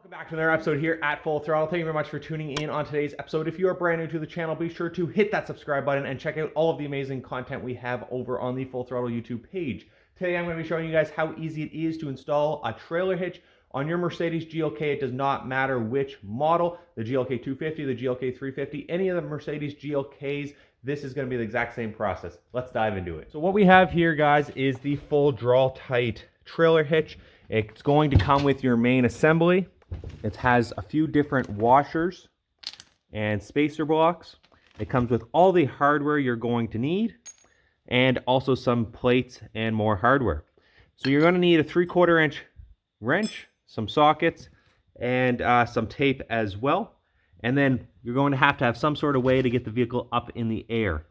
Welcome back to another episode here at Full Throttle. Thank you very much for tuning in on today's episode. If you are brand new to the channel, be sure to hit that subscribe button and check out all of the amazing content we have over on the Full Throttle YouTube page. Today I'm going to be showing you guys how easy it is to install a trailer hitch on your Mercedes GLK. It does not matter which model, the GLK350, the GLK350, any of the Mercedes GLKs. This is going to be the exact same process. Let's dive into it. So what we have here, guys, is the full Draw-Tite trailer hitch. It's going to come with your main assembly. It has a few different washers and spacer blocks. It comes with all the hardware you're going to need and also some plates and more hardware. So you're going to need a 3/4 inch wrench, some sockets, and some tape as well. And then you're going to have some sort of way to get the vehicle up in the air.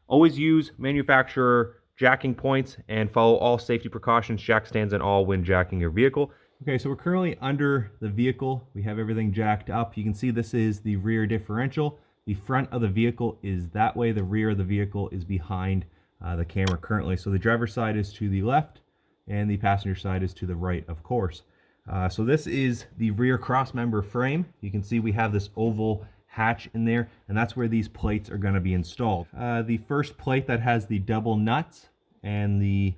Always use manufacturer jacking points and follow all safety precautions, jack stands and all, when jacking your vehicle. Okay, so we're currently under the vehicle. We have everything jacked up. You can see this is the rear differential. The front of the vehicle is that way. The rear of the vehicle is behind the camera currently. So the driver's side is to the left and the passenger side is to the right, of course. So this is the rear crossmember frame. You can see we have this oval hatch in there, and that's where these plates are going to be installed. The first plate that has the double nuts and the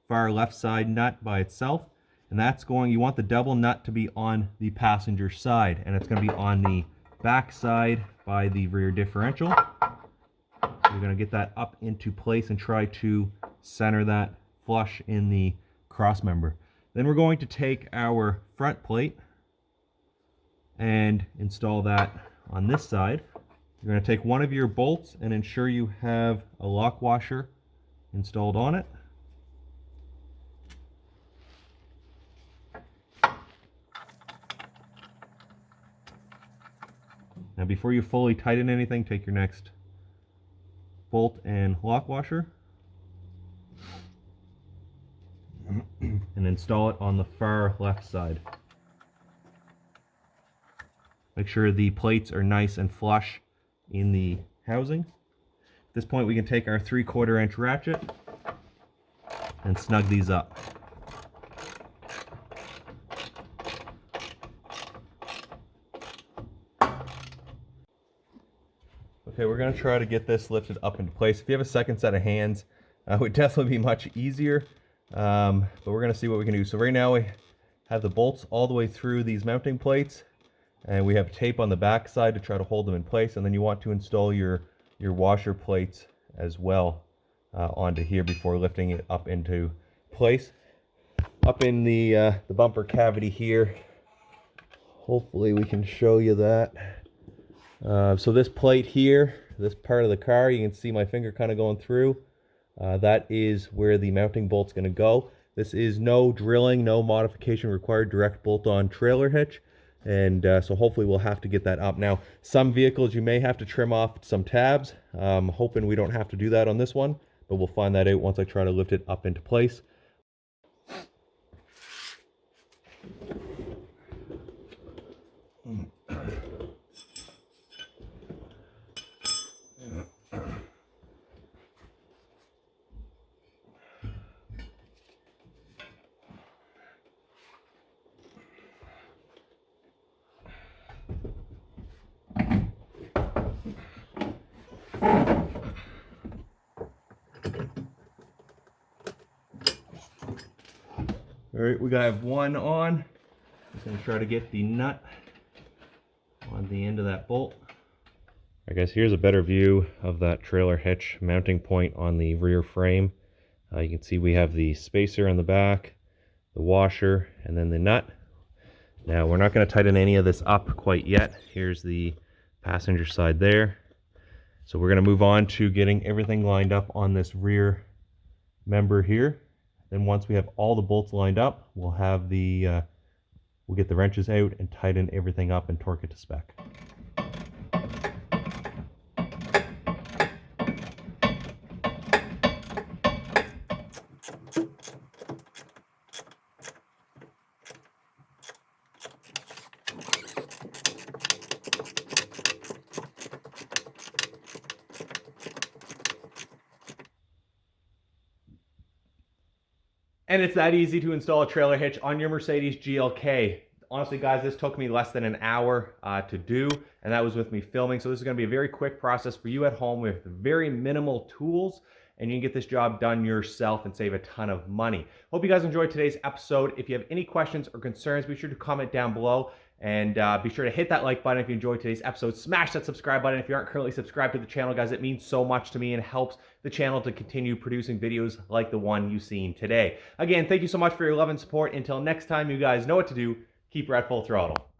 far left side nut by itself, and that's going, you want the double nut to be on the passenger side, and it's going to be on the back side by the rear differential. You're going to get that up into place and try to center that flush in the crossmember. Then we're going to take our front plate and install that on this side. You're going to take one of your bolts and ensure you have a lock washer installed on it. Now before you fully tighten anything, take your next bolt and lock washer and install it on the far left side. Make sure the plates are nice and flush in the housing. At this point we can take our 3/4 inch ratchet and snug these up. Okay, we're going to try to get this lifted up into place. If you have a second set of hands, it would definitely be much easier, but we're going to see what we can do. So right now we have the bolts all the way through these mounting plates, and we have tape on the back side to try to hold them in place, and then you want to install your washer plates as well onto here before lifting it up into place. Up in the bumper cavity here, hopefully we can show you that. So this plate here, this part of the car, you can see my finger kind of going through. That is where the mounting bolt's going to go. This is no drilling, no modification required, direct bolt-on trailer hitch. And so hopefully we'll have to get that up. Now, some vehicles you may have to trim off some tabs. Hoping we don't have to do that on this one, but we'll find that out once I try to lift it up into place. All right, we gotta have one on. Just gonna try to get the nut on the end of that bolt. I guess here's a better view of that trailer hitch mounting point on the rear frame. You can see we have the spacer on the back, the washer, and then the nut. Now we're not going to tighten any of this up quite yet. Here's the passenger side there. So we're going to move on to getting everything lined up on this rear member here. Then once we have all the bolts lined up, we'll have we'll get the wrenches out and tighten everything up and torque it to spec. And it's that easy to install a trailer hitch on your Mercedes GLK. Honestly, guys, this took me less than an hour to do, and that was with me filming. So this is going to be a very quick process for you at home with very minimal tools, and you can get this job done yourself and save a ton of money. Hope you guys enjoyed today's episode. If you have any questions or concerns, be sure to comment down below, and be sure to hit that like button if you enjoyed today's episode. Smash that subscribe button if you aren't currently subscribed to the channel, guys. It means so much to me and helps the channel to continue producing videos like the one you've seen today. Again, thank you so much for your love and support. Until next time, you guys know what to do. Keep her at full throttle.